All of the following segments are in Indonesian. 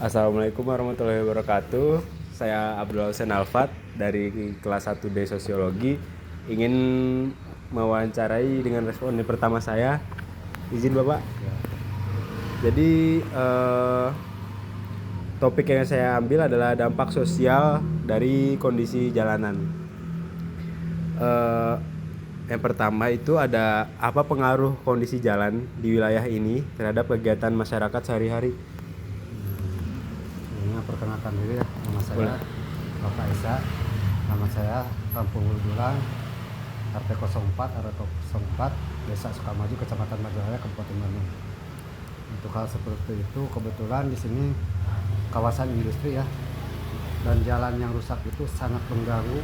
Assalamualaikum warahmatullahi wabarakatuh. Saya Abdul Hussein Alfat dari kelas 1D Sosiologi. Ingin mewawancarai dengan responden pertama saya. Izin Bapak. Jadi topik yang saya ambil adalah dampak sosial dari kondisi jalanan. Yang pertama itu ada apa pengaruh kondisi jalan di wilayah ini terhadap kegiatan masyarakat sehari-hari. Ini perkenalkan diri ya, nama saya Boleh. Bapak Esa. Nama saya Kampung Uldulang, RT 04 RT 04, Desa Sukamaju, Kecamatan Majalaya, Kabupaten Bandung. Untuk hal seperti itu, kebetulan di sini kawasan industri ya, dan jalan yang rusak itu sangat mengganggu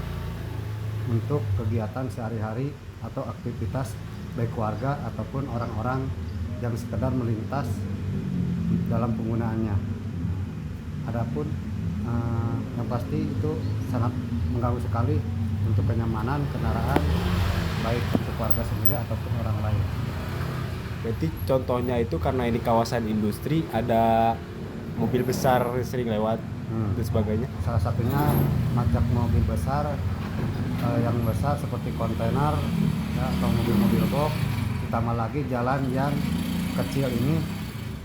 untuk kegiatan sehari-hari atau aktivitas baik warga ataupun orang-orang yang sekedar melintas dalam penggunaannya. Adapun yang pasti itu sangat mengganggu sekali untuk kenyamanan kendaraan baik untuk warga sendiri ataupun orang lain. Berarti contohnya itu karena ini kawasan industri, ada mobil besar sering lewat dan sebagainya. Salah satunya macam mobil besar yang besar seperti kontainer ya, atau mobil-mobil box, ditambah lagi jalan yang kecil ini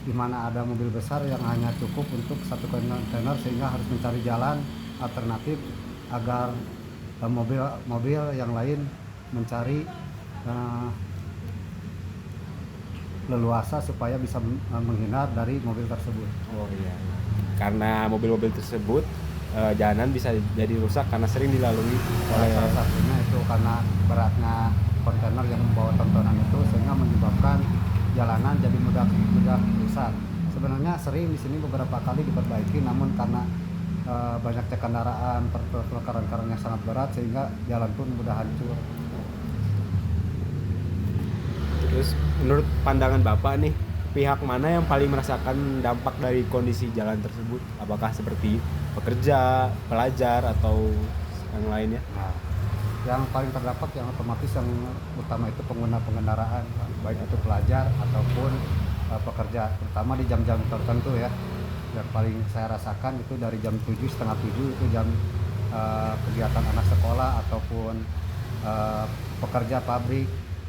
di mana ada mobil besar yang hanya cukup untuk satu kontainer, sehingga harus mencari jalan alternatif agar mobil yang lain mencari leluasa supaya bisa menghindar dari mobil tersebut. Oh iya. Karena mobil-mobil tersebut jalanan bisa jadi rusak karena sering dilalui oleh. Salah satunya itu karena beratnya kontainer yang membawa tontonan itu, sehingga menyebabkan jalanan jadi mudah rusak. Sebenarnya sering di sini beberapa kali diperbaiki, namun karena banyaknya kendaraan, pertukaran yang sangat berat, sehingga jalan pun mudah hancur. Terus menurut pandangan Bapak nih, pihak mana yang paling merasakan dampak dari kondisi jalan tersebut? Apakah seperti pekerja, pelajar, atau yang lainnya? Nah, yang paling terdampak yang otomatis yang utama itu pengguna pengendaraan, baik itu pelajar ataupun pekerja, terutama di jam-jam tertentu ya. Yang paling saya rasakan itu dari jam 7, setengah 7 itu jam kegiatan anak sekolah ataupun pekerja pabrik,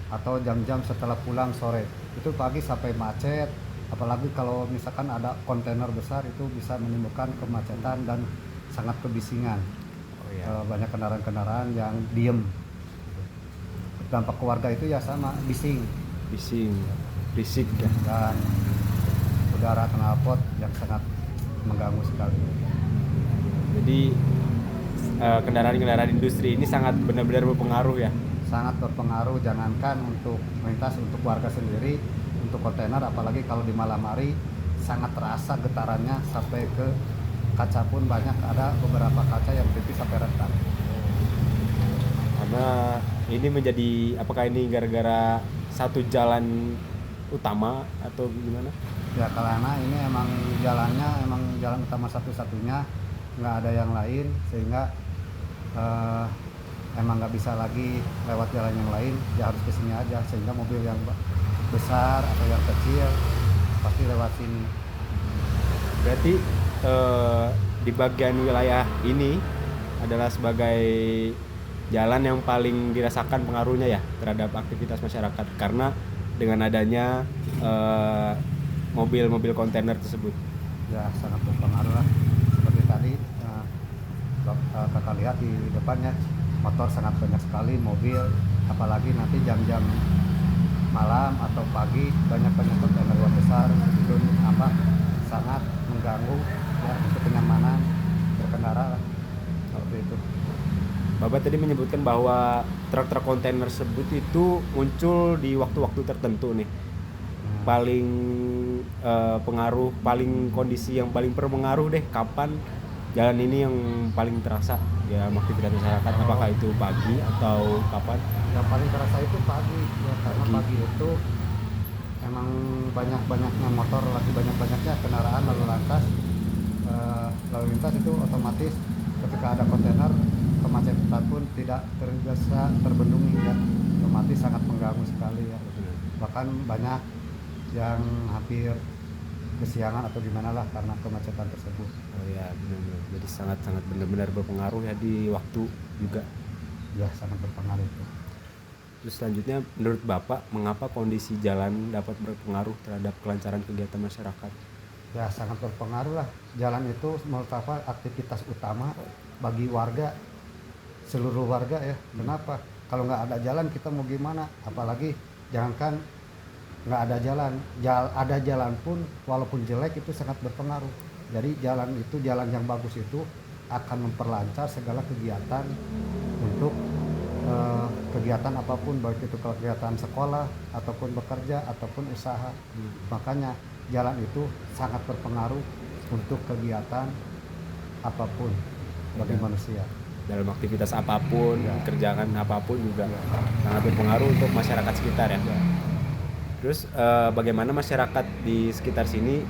atau jam-jam setelah pulang sore. Itu pagi sampai macet, apalagi kalau misalkan ada kontainer besar, itu bisa menimbulkan kemacetan dan sangat kebisingan. Oh iya. Banyak kendaraan-kendaraan yang diem. Dampak keluarga itu ya sama, bising Bising, ya. dan udara knalpot yang sangat mengganggu sekali. Jadi kendaraan-kendaraan industri ini sangat benar-benar berpengaruh ya. Sangat berpengaruh, jangankan untuk melintas untuk warga sendiri, untuk kontainer, apalagi kalau di malam hari sangat terasa getarannya sampai ke kaca pun banyak, ada beberapa kaca yang tipis sampai retak. Karena ini menjadi, apakah ini gara-gara satu jalan utama atau gimana? Ya karena ini emang jalan utama satu-satunya, nggak ada yang lain, sehingga emang nggak bisa lagi lewat jalan yang lain, ya harus kesini aja, sehingga mobil yang besar atau yang kecil pasti lewat sini. Berarti di bagian wilayah ini adalah sebagai jalan yang paling dirasakan pengaruhnya ya terhadap aktivitas masyarakat, karena dengan adanya mobil-mobil kontainer tersebut. Ya sangat berpengaruh lah. Seperti tadi kakak lihat di depannya, motor sangat banyak sekali, mobil, apalagi nanti jam-jam malam atau pagi banyak kontainer yang besar, itu sangat mengganggu ya untuk kenyamanan berkendara lah. Seperti itu. Bapak tadi menyebutkan bahwa truk-truk kontainer tersebut itu muncul di waktu-waktu tertentu nih. Paling kondisi yang paling berpengaruh deh, kapan jalan ini yang paling terasa ya aktivitas masyarakat? Apakah itu pagi atau kapan? Yang paling terasa itu pagi ya, karena pagi itu emang banyak-banyaknya motor, lagi banyak-banyaknya kendaraan lalu lintas itu otomatis ketika ada kontainer, kemacetan pun tidak terbiasa terbendung ya, otomatis sangat mengganggu sekali ya. Bahkan banyak yang hampir kesiangan atau gimana lah karena kemacetan tersebut. Oh ya, benar-benar. Jadi sangat-sangat benar-benar berpengaruh ya di waktu juga. Ya sangat berpengaruh itu. Terus selanjutnya, menurut Bapak, mengapa kondisi jalan dapat berpengaruh terhadap kelancaran kegiatan masyarakat? Ya sangat berpengaruh lah. Jalan itu menurut apa aktivitas utama bagi warga, seluruh warga ya. Kenapa? Kalau nggak ada jalan kita mau gimana? Apalagi jangankan nggak ada jalan, ada jalan pun walaupun jelek itu sangat berpengaruh. Jadi jalan itu, jalan yang bagus itu akan memperlancar segala kegiatan untuk kegiatan apapun, baik itu kegiatan sekolah ataupun bekerja ataupun usaha. Makanya jalan itu sangat berpengaruh untuk kegiatan apapun bagi manusia. Dalam aktivitas apapun, Ya. kerjaan apapun juga sangat berpengaruh untuk masyarakat sekitar ya. Terus bagaimana masyarakat di sekitar sini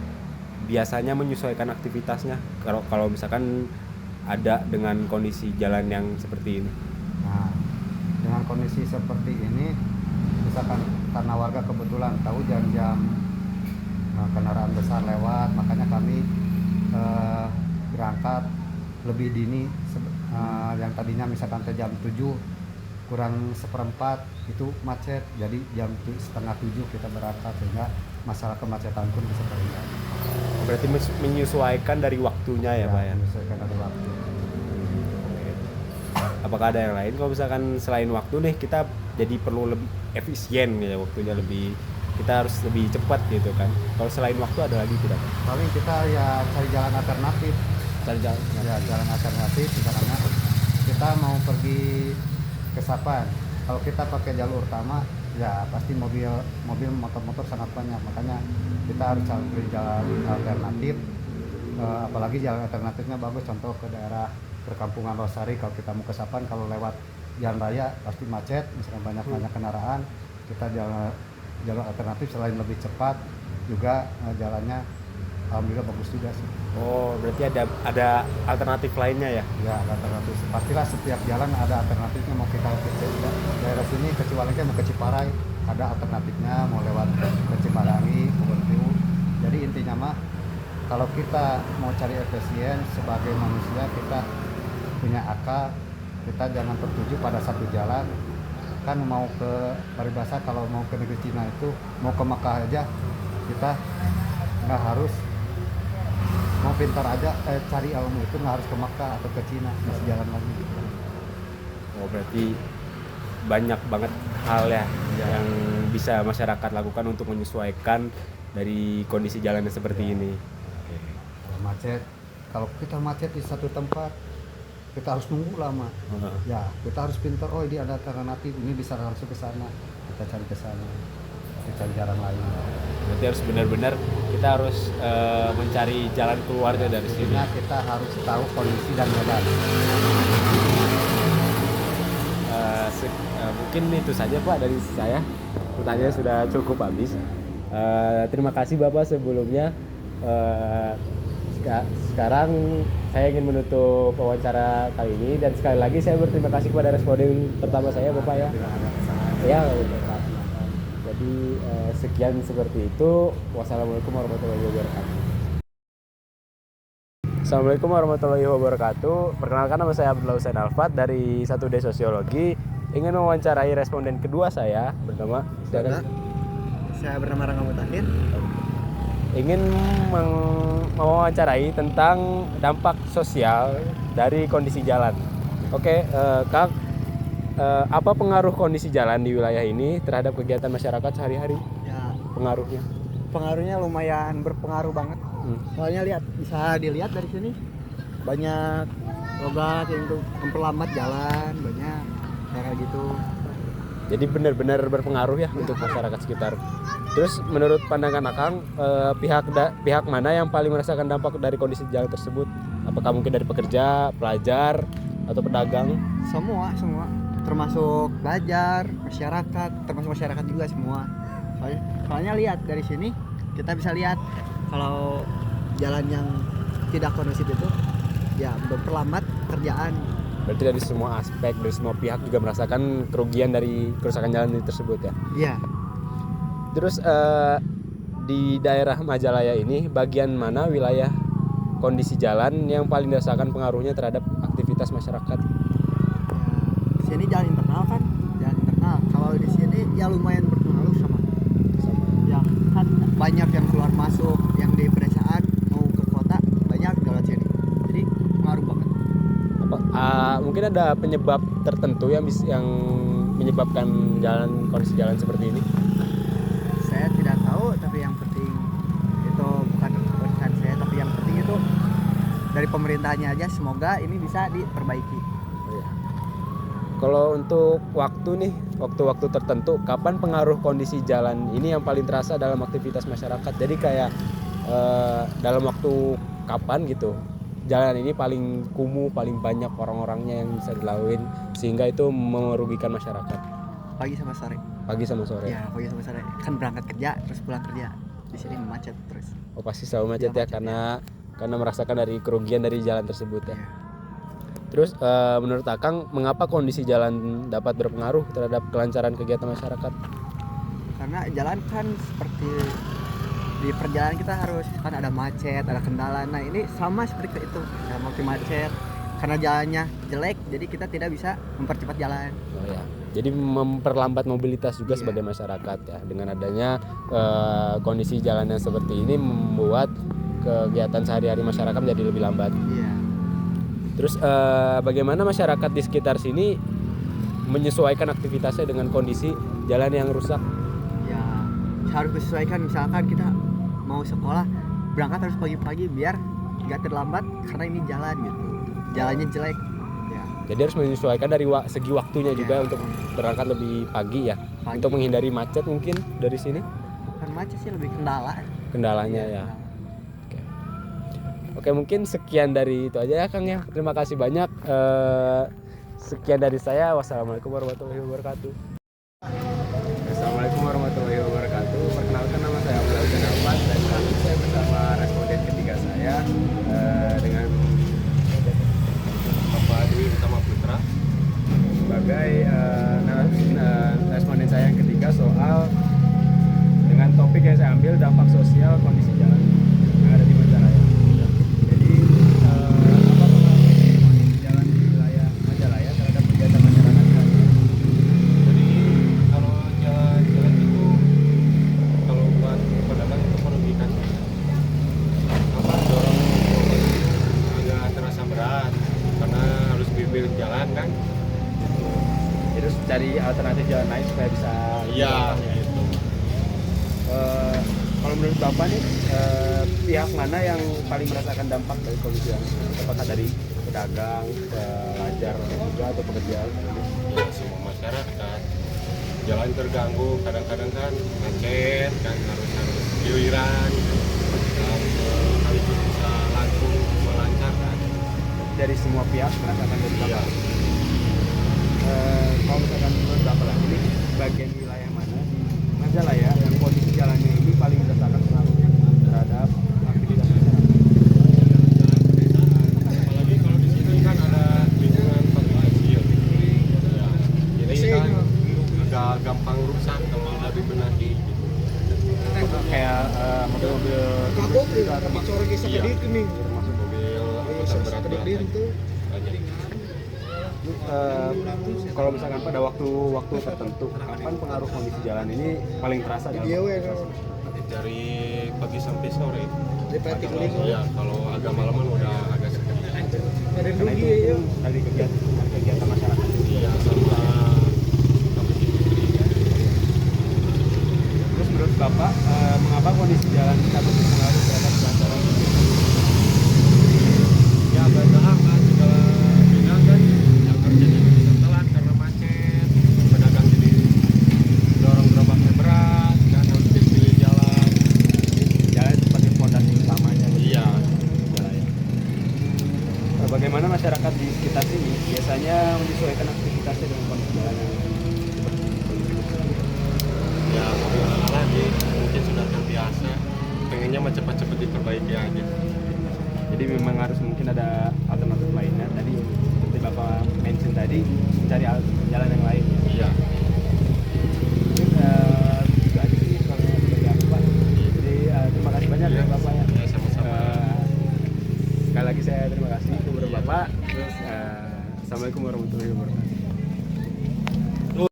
biasanya menyesuaikan aktivitasnya kalau misalkan ada dengan kondisi jalan yang seperti ini? Nah, dengan kondisi seperti ini, misalkan karena warga kebetulan tahu jam-jam kendaraan besar lewat, makanya kami berangkat lebih dini, yang tadinya misalkan jam 7 kurang seperempat itu macet, jadi jam setengah 7 kita berangkat sehingga masalah kemacetan pun bisa terhindar. Berarti menyesuaikan dari waktunya ya, Pak ya? Menyesuaikan dari waktu. Apakah ada yang lain kalau misalkan selain waktu nih kita jadi perlu lebih efisien gitu, waktunya lebih, kita harus lebih cepat gitu kan? Kalau selain waktu ada lagi tidak, Pak? Paling kita ya cari jalan alternatif. Cari jalan. Ya jalan alternatif, misalnya kita mau pergi ke Sapan, kalau kita pakai jalur utama ya pasti mobil motor sangat banyak, makanya kita harus cari jalan alternatif. Apalagi jalan alternatifnya bagus, contoh ke daerah perkampungan Losari. Kalau kita mau ke Sapan, kalau lewat jalan raya pasti macet, misalnya banyak kendaraan. Kita jalur alternatif selain lebih cepat juga jalannya alhamdulillah bagus juga sih. Oh, berarti ada alternatif lainnya ya? Ya, ada alternatif. Pastilah setiap jalan ada alternatifnya. Mau kita ke daerah sini ke Ciwalengka, mau ke Ciparai, ada alternatifnya. Mau lewat ke Cimarangi, Kubentiu. Jadi intinya mah kalau kita mau cari efisien sebagai manusia, kita punya akal, kita jangan tertuju pada satu jalan. Kan mau ke paribasa, kalau mau ke negeri Cina itu mau ke Mekah aja, kita nggak harus, mau pintar aja cari ilmu itu nggak harus ke Mekah atau ke Cina, masih jalan lagi. Oh, berarti banyak banget hal ya yang bisa masyarakat lakukan untuk menyesuaikan dari kondisi jalannya seperti ini. Kalau macet, kalau kita macet di satu tempat kita harus nunggu lama. Ya kita harus pintar, oh ini ada alternatif, ini bisa langsung ke sana, kita cari ke sana, kita cari jalan lain. Berarti harus benar-benar kita harus mencari jalan keluarnya dari sini. Intinya kita harus tahu kondisi dan medan. Mungkin itu saja Pak dari saya. Pertanyaan sudah cukup habis. Terima kasih Bapak sebelumnya. Sekarang saya ingin menutup wawancara kali ini, dan sekali lagi saya berterima kasih kepada responden pertama saya Bapak ya. Ya, jadi sekian seperti itu. Wassalamualaikum warahmatullahi wabarakatuh. Assalamualaikum warahmatullahi wabarakatuh. Perkenalkan, nama saya Abdullah Hussein Alfat dari 1D Sosiologi. Ingin mewawancarai responden kedua saya bernama Saya bernama Rangga Mutakhir. Ingin mewawancarai tentang dampak sosial dari kondisi jalan. Oke, Kang, apa pengaruh kondisi jalan di wilayah ini terhadap kegiatan masyarakat sehari-hari? Ya, Pengaruhnya lumayan berpengaruh banget. Soalnya bisa dilihat dari sini banyak logat yang untuk memperlambat jalan, banyak kayak gitu. Jadi benar-benar berpengaruh ya untuk masyarakat sekitar. Terus menurut pandangan Akang, pihak mana yang paling merasakan dampak dari kondisi jalan tersebut? Apakah mungkin dari pekerja, pelajar, atau pedagang? Semua, termasuk pelajar, masyarakat, termasuk masyarakat juga semua. Soalnya lihat dari sini kita bisa lihat kalau jalan yang tidak kondusif itu ya memperlambat kerjaan. Berarti dari semua aspek, dari semua pihak juga merasakan kerugian dari kerusakan jalan tersebut ya? Iya. Terus di daerah Majalaya ini bagian mana wilayah kondisi jalan yang paling dirasakan pengaruhnya terhadap aktivitas masyarakat? Ya, sini jalan internal kan, jalan internal. Kalau di sini ya lumayan berpengaruh sama ya kan banyak yang keluar masuk, yang di pedesaan mau ke kota banyak jalan sini. Jadi pengaruh banget. Mungkin ada penyebab tertentu yang menyebabkan kondisi jalan seperti ini? Saya tidak tahu, tapi yang penting itu bukan urusan saya, tapi yang penting itu dari pemerintahnya aja, semoga ini bisa diperbaiki. Kalau untuk waktu tertentu, kapan pengaruh kondisi jalan ini yang paling terasa dalam aktivitas masyarakat? Jadi kayak dalam waktu kapan gitu jalan ini paling kumuh, paling banyak orang-orangnya yang bisa dilalui sehingga itu merugikan masyarakat? Pagi sama sore. Pagi sama sore. Ya, pagi sama sore. Kan berangkat kerja terus pulang kerja. Di sini macet terus. Oh, pasti selalu macet ya, karena merasakan dari kerugian dari jalan tersebut ya. Terus menurut Akang, mengapa kondisi jalan dapat berpengaruh terhadap kelancaran kegiatan masyarakat? Karena jalan kan seperti di perjalanan kita harus kan ada macet, ada kendala. Nah ini sama seperti itu, ya, makin macet karena jalannya jelek, jadi kita tidak bisa mempercepat jalan. Oh ya, jadi memperlambat mobilitas juga Iya. sebagai masyarakat ya. Dengan adanya kondisi jalan yang seperti ini membuat kegiatan sehari-hari masyarakat menjadi lebih lambat. Iya. Terus bagaimana masyarakat di sekitar sini menyesuaikan aktivitasnya dengan kondisi jalan yang rusak? Ya harus disesuaikan, misalkan kita mau sekolah berangkat harus pagi-pagi biar nggak terlambat karena ini jalan gitu, jalannya jelek ya. Jadi harus menyesuaikan dari segi waktunya juga untuk berangkat lebih pagi ya, untuk menghindari macet mungkin dari sini. Bukan macet sih, lebih Kendalanya ya. Oke, mungkin sekian dari itu aja ya Kang ya. Terima kasih banyak. Sekian dari saya. Wassalamualaikum warahmatullahi wabarakatuh. Assalamualaikum warahmatullahi wabarakatuh. Perkenalkan, nama saya Abdul Hussein Alfat dan kali ini saya bersama responden ketiga saya dengan Bapak Dwi Utama Putra sebagai responden saya yang ketiga soal dengan topik yang saya ambil, dampak sosial kondisi jalan yang ada di Majalaya. Jadi apa pengaruh kondisi jalan di wilayah Majalaya terhadap kegiatan masyarakat? Jadi kalau jalan itu kalau buat pedagang itu merugikan, dorong agak terasa berat karena harus pilih jalan kan. Terus cari alternatif jalan lain supaya bisa Gitu. Kalau menurut Bapak nih pihak mana yang paling merasakan dampak dari kondisi yang apakah dari pedagang, pelajar juga atau pekerja? Ya semua masyarakat. Jalan terganggu, kadang-kadang kan macet kan harus giliran dan sekaligus bisa langsung melancarkan. Dari semua pihak merasakan dampak. Kalau misalkan menurut Bapak lagi ini bagian wilayah mana di Majalaya yang kondisi jalannya ini paling merasakan pengaruhnya terhadap aktivitas masyarakat? Apalagi kalau di sini kan ada lingkungan pabrik kecil. Ya, jadi kan agak gampang rusak kalau udah dibenahi gitu. Kayak mobil-mobil juga termasuk Iya, termasuk mobil angkutan berat itu. Kalau misalkan pada waktu tertentu, kapan pengaruh kondisi jalan ini paling terasa dalam aktivitas? Dari pagi sampai sore. Iya. Ya, kalau agak malaman udah agak sepi. Karena itu dari kegiatan masyarakat. Iya, sama pabrik industri. Terus menurut Bapak, mengapa kondisi jalan dapat berpengaruh terhadap kelancaran? Ya banyak kan segala bidang kan yang kerja jadi bisa telat karena macet, pedagang jadi dorong gerobaknya berat kan harus dipilih jalan. Jalan sebagai fondasi utamanya. Iya. Bagaimana masyarakat di sekitar sini biasanya menyesuaikan aktivitasnya dengan kondisi jalan yang seperti ini? Ya bagaimana lagi, mungkin sudah terbiasa, pengennya mah cepat-cepat diperbaiki aja. Jadi memang harus mungkin ada alternatif lainnya. Tadi seperti Bapak mention tadi, mencari jalan yang lain. Iya. Mungkin juga sih kalau dari aku Pak. Jadi saya terima kasih kepada Bapak. Terus Assalamualaikum warahmatullahi wabarakatuh.